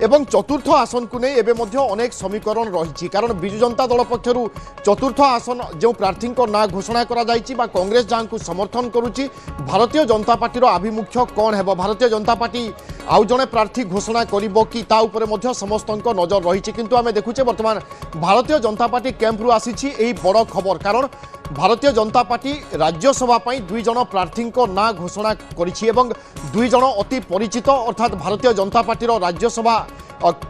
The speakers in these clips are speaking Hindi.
এবং চতুর্থ আসন কু নেই এবে মধ্য অনেক সমীকরণ রয়েছে কারণ বিজু জনতা দল পক্ষর চতুর্থ আসন যে প্রার্থী না ঘোষণা করা যাই বা কংগ্রেস যা সমর্থন করুচি ভারতীয় জনতা পার্টির আভিমুখ্য কণ হব ভারতীয় জনতা পার্টি আউ জনে প্রার্থী ঘোষণা করব কি তা উপরে মধ্য সমস্ত নজর রয়েছে কিন্তু আমি দেখুছে বর্তমান ভারতীয় জনতা পার্টি ক্যাম্পরু আসিছি এই বড় খবর কারণ ভারতীয় জনতা পার্টি রাজ্যসভা দুই জন প্রার্থী না ঘোষণা করেছে এবং দুই জন অতি পরিচিত অর্থাৎ ভারতীয় জনতা পার্টির রাজ্যসভা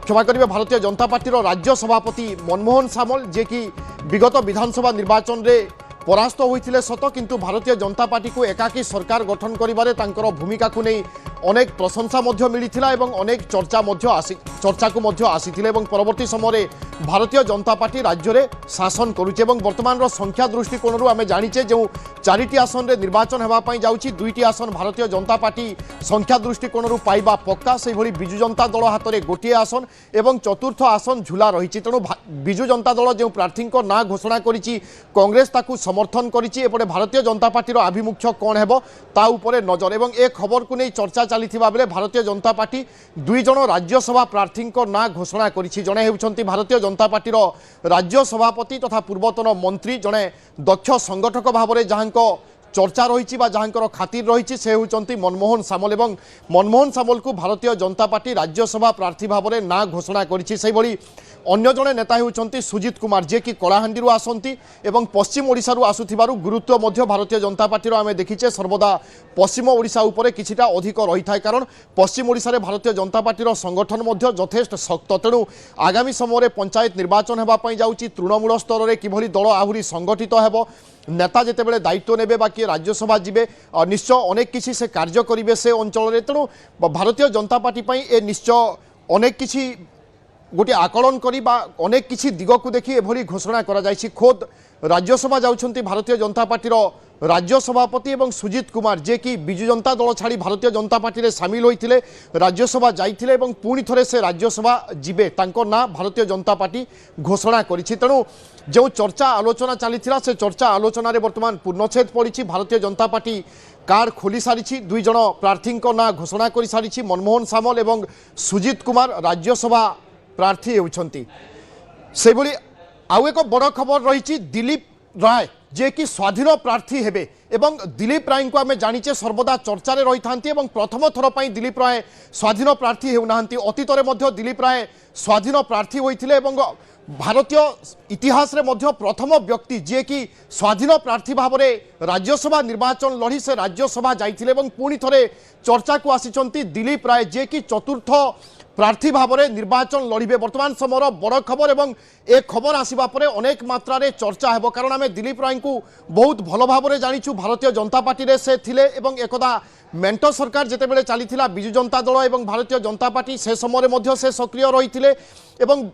ক্ষমা করবে ভারতীয় জনতা পার্টির রাজ্য সভাপতি মনমোহন সামল যে কি বিগত বিধানসভা নির্বাচনে পরাস্ত হয়েছিল সত কিন্তু ভারতীয় জনতা পার্টি একাকী সরকার গঠন করবার তাঁর ভূমিকা নেই অনেক প্রশংসা মিলিছিলা এবং অনেক চর্চাকু আসিছিলে এবং পরবর্তী সময়ে ভারতীয় জনতা পার্টি রাজ্যে শাসন করুছে এবং বর্তমানর সংখ্যা দৃষ্টিকোণর আমি জানিছে যে 4টি আসনে নির্বাচন হওয়া যাচ্ছি 2টি আসন ভারতীয় জনতা পার্টি সংখ্যা দৃষ্টিকোণর পাইবা পক্কা সেইভাবে বিজু জনতা দল হাতরে গোটিয়ে আসন এবং চতুর্থ আসন ঝুলা রয়েছে তেণু বিজু জনতা দল যে প্রার্থী না ঘোষণা করেছি কংগ্রেস তাকে সমর্থন করেছি এপটে ভারতীয় জনতা পার্টির আভিমুখ্য কণ হব তা উপরে নজর এবং এ খবরকু নেই চর্চা চালি বেলে ভারতীয় জনতা পার্টি দুই জন রাজ্যসভা প্রার্থী না ঘোষণা করেছি জনে হেউছন্তি ভারতীয় জনতা পার্টির রাজ্য সভাপতি তথা পূর্বতন মন্ত্রী জনে দক্ষ সংগঠক ভাবে যাহাঙ্ক চর্চা রয়েছে বা যাহাঙ্কর খাতির রয়েছে সে হচ্ছেন মনমোহন সামল এবং মনমোহন সামলকু ভারতীয় জনতা পার্টি রাজ্যসভা প্রার্থী ভাবে না ঘোষণা করেছে সেইভাবে অন্য জনে নেতা হচ্ছেন সুজিত কুমার যে কি কলাহান্ডি আসন্তি এবং পশ্চিম ওড়িশার আসুথিবারু গুরুত্ব মধ্য ভারতীয় জনতা পার্টির আমি দেখিছে সর্বদা পশ্চিম ওড়িশা উপরে কিছুটা অধিক রয়েছে কারণ পশ্চিম ওড়িশার ভারতীয় জনতা পার্টির সংগঠন মধ্য যথেষ্ট শক্ত তেণু আগামী সময়ে পঞ্চায়েত নির্বাচন হওয়া যাচ্ছি তৃণমূল স্তরের কিভাবে দল আহুরি সংগঠিত হব নেতা যেতবে দায়িত্ব নেবে বা কিয়ে রাজ্যসভা যাবে নিশ্চয় অনেক কিছু সে কার্য করবে সে অঞ্চলের তেণু ভারতীয় জনতা পার্টি এ নিশ্চয় অনেক কিছু গোটে আকলন করি বা অনেক কিছু দিগকু দেখি এভাবে ঘোষণা করা যাইছি খোদ রাজ্যসভা যাচ্ছেন ভারতীয় জনতা পার্টির রাজ্য সভাপতি এবং সুজিত কুমার যে কি বিজু জনতা দল ছাড়ি ভারতীয় জনতা পার্টিরে সামিল হয়েছে রাজ্যসভা যাইলে এবং পুনি থরে সে রাজ্যসভা যাবে তাঁর না ভারতীয় জনতা পার্টি ঘোষণা করেছে তেণু যে চর্চা আলোচনা চালি সে চর্চা আলোচনার বর্তমান পূর্ণচ্ছেদ পড়ি ভারতীয় জনতা পার্টি কার্ড খোলি সারিছি দুই জন প্রার্থী না ঘোষণা করে সারিছি মনমোহন সামল এবং সুজিত কুমার রাজ্যসভা প্রার্থী হচ্ছেন সেইভাবে আউ এক বড় খবর রয়েছে দিলীপ রায় যে কি স্বাধীন প্রার্থী হেবে এবং দিলীপ রায় আমি জানিছে সর্বদা চর্চার রই থাকে এবং প্রথম থর দিলীপ রায় স্বাধীন প্রার্থী হেউ না অতীতরে দিলীপ রায় স্বাধীন প্রার্থী হয়েছিল এবং ভারতীয় ইতিহাসে প্রথম ব্যক্তি যে কি স্বাধীন প্রার্থী ভাবে রাজ্যসভা নির্বাচন লড়ি সে রাজ্যসভা যাইলে এবং পুনি থরে চর্চাকু আসিছেন দিলীপ রায় যে কি চতুর্থ প্রার্থী ভাবে নির্বাচন লড়বে বর্তমান সময়ের বড় খবর এবং এ খবর আসবা পরে অনেক মাত্রার চর্চা হব কারণ আমি দিলীপ রায় বহুত ভালো ভাবে জানিছু ভারতীয় জনতা পার্টিরে সে থিলে এবং একদা মেন্ট সরকার যেতবে চালি বিজু জনতা দল এবং ভারতীয় জনতা পার্টি সে সময় সে সক্রিয় রয়েছে এবং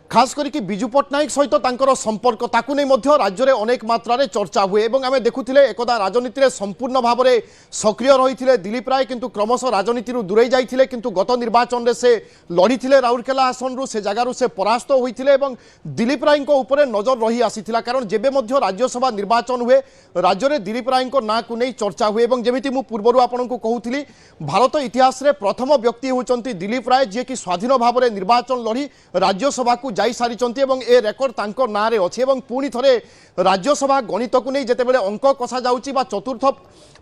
খাস করি বিজু পট্টনায়ক সহিত তাঁর সম্পর্ক তাকে নেই রাজ্যের অনেক মাত্রার চর্চা হুয়ে এবং আমি দেখুলে একদা রাজনীতিরে সম্পূর্ণ ভাবে সক্রিয় রয়েছে দিলীপ রায় কিন্তু ক্রমশ রাজনীতির দূরে যাই কিন্তু গত নির্বাচনে সে লড়িলে রাউরকেলা আসনরু সে জায়গার সে পরাস্ত হয়েছে এবং দিলীপ রায় উপরে নজর রহি আসিলা কারণ যেবে রাজ্যসভা নির্বাচন হুয়ে রাজ্যের দিলীপ রায় না নেই চর্চা হুয়ে এবং যেমি মু পূর্বর আপনার কହୁলি ভারত ইতিহাসে প্রথম ব্যক্তি হচ্ছেন দিলীপ রায় যে কি স্বাধীন ভাবে নির্বাচন লড়ি রাজ্যসভা যাই সারিছন্তি এবং এ রেকর্ড তাঁর নাঁরে অছি এবং পুনি থরে রাজ্যসভা গণিতকু নেই যেতবে অঙ্ক কষা যাচ্ছি বা চতুর্থ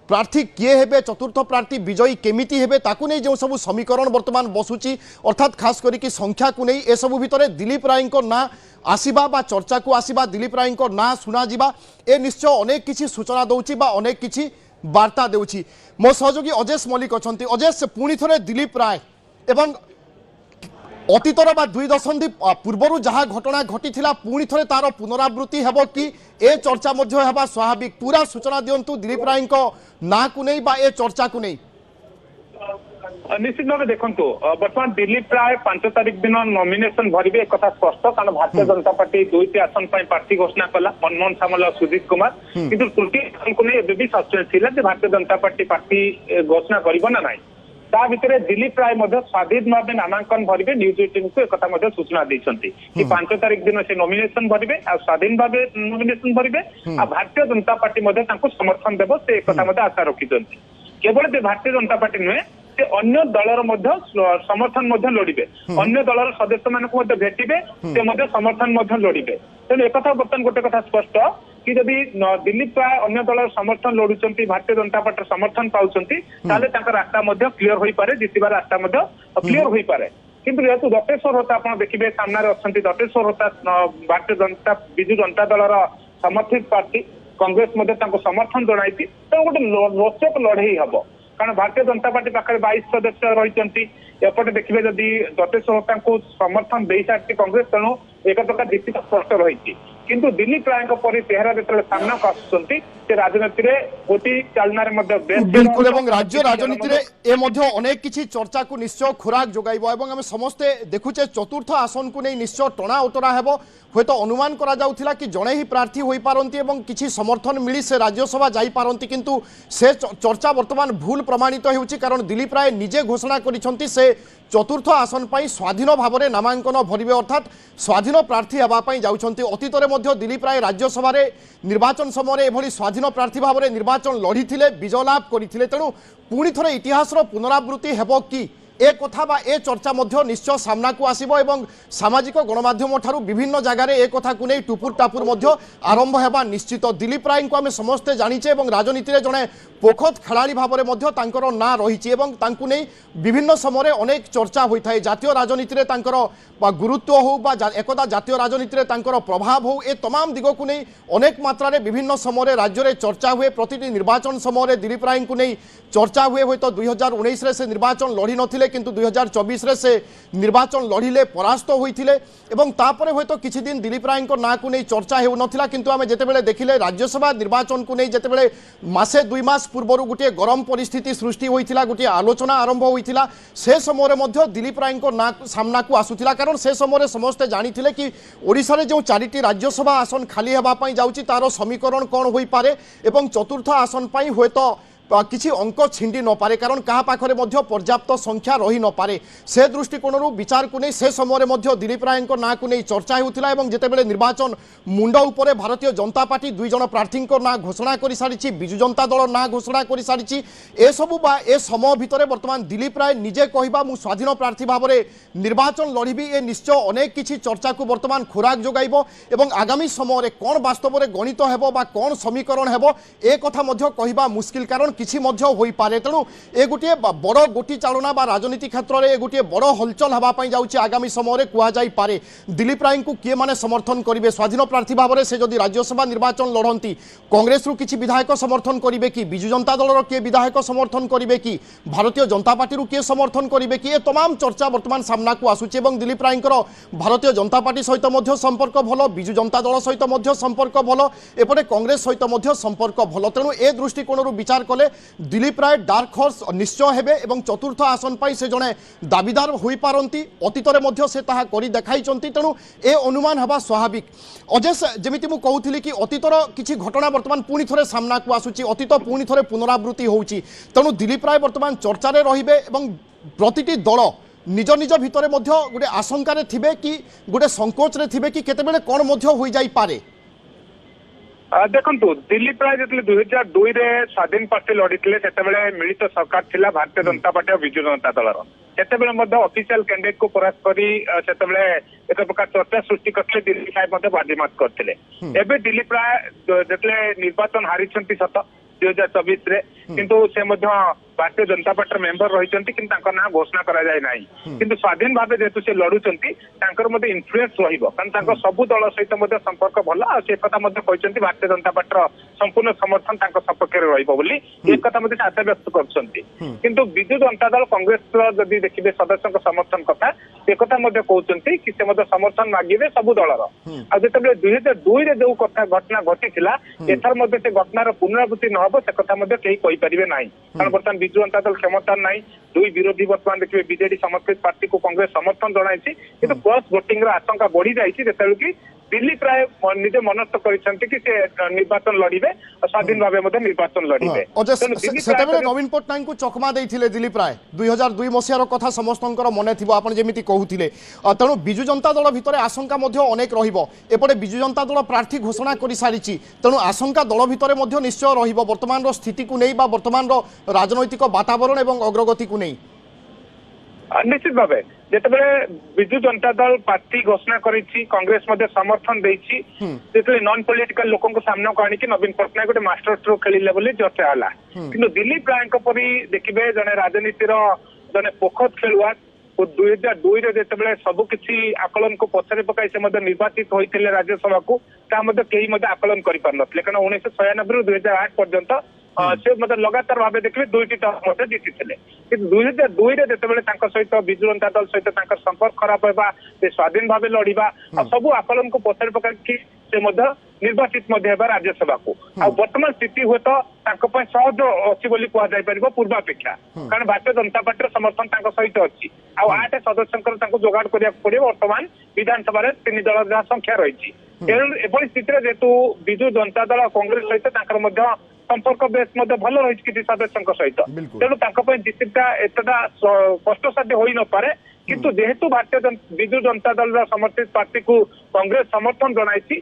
প্রার্থী কিয়ে হেবে চতুর্থ প্রার্থী বিজয়ী কেমিতি হেবে তাকু নেই যে সব সমীকরণ বর্তমান বসুচি অর্থাৎ খাস করি সংখ্যাকু নেই এসবু ভিতরে দিলীপ রায় না আসিবা বা চর্চাকু আসিবা দিলীপ রায় না শুনা যা এ নিশ্চয় অনেক কিছু সূচনা দৌছি বা অনেক কিছু বার্তা দেউছি মো সহযোগী অজেশ মল্লিক অনেক অজেশ পুনি থরে দিলীপ রায় এবং অতীতর বা 2 দশন্ধি পূর্বর যা ঘটনা ঘটি পুনি থরে তার পুনরাবৃত্তি হব কি এ চর্চা হওয়া স্বাভাবিক পুরা সূচনা দিয়ন্তু দিলীপ রায় না নেই বা এ চর্চা নেই নিশ্চিত ভাবে দেখুন বর্তমান দিলীপ রায় 5 তারিখ দিন নমিনেসন ভরবে একথা স্পষ্ট কারণ ভারতীয় জনতা পার্টি 2টি আসন প্রার্থী ঘোষণা কলা মনমোহন সামল আর সুজিত কুমার কিন্তু তৃতীয় আসনকু নিয়ে এবে বি সস্পেন্স ছিল যে ভারতীয় জনতা পার্টি প্রার্থী ঘোষণা করব না নাই তা ভিতরে দিলীপ রায় স্বাধীন ভাবে নামাঙ্কন ভরবে নিউজ 18 কু একথা সূচনা দিয়েছেন কি 5 তারিখ দিন সে নমিনেসন ভরবে আর স্বাধীন ভাবে নমিনেসন ভরবে আর ভারতীয় জনতা পার্টি তাঁকু সমর্থন দেব সে একথা আশা রখিছেন কেবল যে ভারতীয় জনতা পার্টি নুহে से अन्य दलर मध्य समर्थन मध्य लोड़िबे अन्य दलर सदस्य मानक मध्य भेटिबे से मध्य समर्थन मध्य लोड़िबे तेणु एक बर्तमान गोटे कथा स्पष्ट कि जदि दिलीप राय अन्य दलर समर्थन लोड़ुचंती भारतीय जनता पार्टी समर्थन पाउचंती ताले ताकर रास्ता मध्य क्लियर होई पारे जितिबा रास्ता मध्य क्लियर होई पारे किंतु जेहेतु दतेश्वर होता आप देखिए सामने अच्छा दतेश्वर होता भारतीय जनता विजु जनता दलर समर्थित पार्टी कांग्रेस मध्य समर्थन जनाई तेणु गोटे रोचक लड़ई हम कारण भारतीय जनता पार्टी पाखे 22 सदस्य रही एपटे देखिए जदि दतेश्वर होता समर्थन दे सारी कांग्रेस तेणु एक प्रकार जीत स्पष्ट रही किंतु दिलीप राय चेहरा जो सामना को आसुंच राजनीति में गोटी चालना बिल्कुल एवं राज्य राजनीति में ए मध्य अनेक किछि चर्चा को निश्चय खुराक जोगाइबो एवं आम समस्ते देखुचे चतुर्थ आसन को नहीं निश्चय टणा उतरा हेबो हयत अनुमान करा जाउथिला कि जणे ही प्रार्थी होई पारंती एवं किछि समर्थन मिली से राज्यसभा जाई पारंती किंतु से चर्चा वर्तमान भूल प्रमाणित हेउछि कारण दिलीप राय निजे घोषणा करिसंती से चतुर्थ आसन पाई स्वाधीन भाव में नामांकन भरिबे अर्थात स्वाधीन प्रार्थी हेबा पाई जाउछंती अतीतरे मध्य दिलीप राय राज्यसभा रे निर्वाचन समय एभली स्वाधीन प्रार्थी भाव में निर्वाचन लढ़ी विजय लाभ करते तेणु पुणी थे इतिहास पुनरावृत्ति हेब कि ए कथा बा ए चर्चा मध्य निश्चय सामना को आसीबो एवं सामाजिक गणमाध्यम ठारू विभिन्न जगार ए कथा को नहीं टुपुर टापुर मध्य आरंभ हेबा निश्चित दिलीप राय को आम समस्ते जानिचे एवं राजनीति में जड़े पोखत खेलाड़ी भाव में मध्य तांकर ना रही एवं तांकु नहीं विभिन्न समय अनेक चर्चा होता है जातीय राजनीति में तांकर गुरुत्व हो बा एकदा जातीय राजनीति में तांकर प्रभाव हो ए तमाम दिग को नहीं अनेक मात्रा विभिन्न समय राज्य में चर्चा हुए प्रति निर्वाचन समय दिलीप राय को नहीं चर्चा हुए हूँ तो 2019 से निर्वाचन लड़ी नथिले किंतु 2024 रे से निर्वाचन लड़िले परास्त होइथिले एवं तापरे हूँ तो किछि दिन दिलीप राय ना को नहीं चर्चा हेउ नथिला किंतु आमे जेतेबेले देखिले राज्यसभा निर्वाचन को नहीं जेतेबेले मासे 2 मास पूर्व गोटे गरम परिस्थिति सृष्टि होइथिला गोटे आलोचना आरंभ होइथिला से समय मध्य दिलीप राय ना सामना को आसुथिला कारण से समय समस्ते जानिथिले कि ओडिशा रे जो 4टी राज्यसभा आसन खाली हेबा पई जाउची तारो समीकरण कोन होई पारे एवं चतुर्थ आसन पई होय तो किसी अंक छिंडी न पारे कारण क्या पाखरे मध्य पर्याप्त संख्या रही न पारे से दृष्टिकोण विचार को नहीं से समय मध्य दिलीप राय ना को नहीं चर्चा होता है जितेबले निर्वाचन मुंड उपरे भारतीय जनता पार्टी 2 जन प्रार्थी ना घोषणा कर सारी विजु जनता दल ना घोषणा कर सारी ए सबू ए समय भितर बर्तमान दिलीप राय निजे कहवा मु स्वाधीन प्रार्थी भाव में निर्वाचन लड़बी ए निश्चय अनेक किसी चर्चा को बर्तमान खुराक जोगाइब एवं आगामी समय कौन वास्तव में गणित हेब बा कौन समीकरण हेब ए कथा मध्य कहवा मुस्किल कारण किसी मध्य होई पारे तेणु ए गोटे बड़ गोटी चालना बा राजनीति क्षेत्र में गोटे बड़ हलचल हवाई जाऊँगी आगामी समय कहुई पारे दिलीप राय को किए माने समर्थन करेंगे स्वाधीन प्रार्थी भाव में से जदि राज्यसभा निर्वाचन लड़ती कांग्रेस रु किसी विधायक समर्थन करेंगे कि विजु जनता दल किए विधायक समर्थन करेंगे कि भारतीय जनता पार्टी किए समर्थन करेंगे कि तमाम चर्चा बर्तमान सामना को आसूची दिलीप राय भारतीय जनता पार्टी सहित संपर्क भल विजु जनता दल सहित संपर्क भल एपटे कांग्रेस सहित संपर्क भल तेणु ए दृष्टिकोण विचार कले दिलीप राय डार्क हॉर्स निश्चय हेबे एवं चतुर्थ आसन पाई से जड़े दाबीदार होई पारंती अतीतरे मध्य से ताहा करी देखाइचंती तेणु ए अनुमान हवा स्वाभाविक अजेश जेमिति मु कहूथिली कि अतीतर किछि घटना वर्तमान पुणी थरे सामना को आसुची अतीत पुणी थरे पुनरावृत्ति होउची तेणु दिलीप राय वर्तमान चर्चा रे रहिबे एवं प्रतिटी दल निज निज भितरे मध्य गोटे आशंका रे थिबे कि गोटे संकोच रे थिबे कि केतेबेले कोन मध्य होई जाई पारे देखु दिलीप राय जो 2002 रे स्वाधीन पार्टी लड़ी मिलित सरकार थिला भारतीय जनता पार्टी और विजु जनता दलर से ऑफिशियल कैंडिडेट को परास्त करी एक प्रकार चर्चा सृष्टि करते दिलीप राय बाजीमात करते एवं दिलीप राय जो निर्वाचन हारी सत 2024 रे किंतु से भारतीय जनता पार्टी मेंबर रही ना घोषणा करा जाए ना किंतु स्वाधीन भाव जेहेतु से लड़ुंट इन्फ्लुएंस कारण सबू दल सहित संपर्क भल से कथा भारतीय जनता पार्टी संपूर्ण समर्थन सपक्ष रही एक कथा आशा व्यक्त कर विजु जनता दल कांग्रेस जदि देखिए सदस्य समर्थन कथा से कथा कहते कि से समर्थन मागिबे सबू दलर आते 2002 जो कथा घटना घटी एथर से घटनार पुनरावृत्ति न हो से कथा कहीं कहींपारे ना कारण बर्तमान विजु जनता दल क्षमता ना 2 विरोधी बर्तमान देखिए बीजेडी समर्थित पार्टी को कांग्रेस समर्थन जनाई किंतु क्रॉस वोटिंग आशंका बढ़ी जाती कि दिल्ली प्राय निजे मनस्थ କରିଛନ୍ତି कि से निर्वाचन लड़िबे और स्वाधीन भावे मध्य निर्वाचन लड़िबे तेणु दिल्ली सेतेबेले प्राय नवीन पट्टनायक को चकमा देइथिले दिलीप राय 2002 मसियार कथा समस्तंकर मने थिबो आपण जेमिति कहूथिले तेणु बिजु जनता दल भितर आशंका मध्य अनेक रहिबो एपटे बिजु जनता दल प्रार्थी घोषणा करि सारिछि तेणु आशंका दल भितर मध्य निश्चय रहिबो वर्तमान रो स्थिति को नै बा वर्तमान रो राजनैतिक वातावरण एवं अग्रगति को नै निश्चित भावे जेतेबेले बिजु जनता दल पार्टी घोषणा करिछि कांग्रेस मध्ये समर्थन देइछि जेतेबेले नॉन पॉलिटिकल लोकों को सामना को आनी कि नवीन पट्टनायक गोटे मास्टर स्ट्रोक खेलिले बोली चर्चा हला किंतु दिलीप रायଙ୍କ परि देखिबे जने राजनीतिर जने पोखत खेलुआ 2002 रे जेतेबेले सब किछि आकलन को पछरे पकाई से मध्ये निर्वाचित होइथिले राज्यसभा को ता मध्ये केही मध्ये आकलन करि पारनथले कारण 1996 रु 2008 पर्यंत से मतलब लगातार भाव देखिए दुईटी टर्म मध्य जीति कि 2002 रे जेतेबेले तांकर सहित बिजु जनता दल सहित तांकर संपर्क खराब होगा से स्वाधीन भाव लड़िबा सब आकलन को पछरे पका कि से मध्य निर्वाचित मध्य हेबा राज्यसभा को आ वर्तमान स्थिति हुए तो तांको पय सहज अछि बोली कुआ जाय परिबो पूर्वापेक्षा कारण भारतीय जनता पार्टी समर्थन तांको सहित अछि आ 8 सदस्यंकर तांको जोगाड़ करिया पड़िबो वर्तमान विधानसभा रे 3 दल जहा संख्या रहिछि एभली स्थिति जेतु बिजु जनता दल कांग्रेस सहित तांकर मध्य संपर्क बेस मध्य भल रही किसी सदस्यों सहित तेणु जितिटा एतटा कष्टसाध्य हो न पारे किंतु जेहेतु भारतीय बिजु जनता दल समर्थित पार्टी को कांग्रेस समर्थन जनाई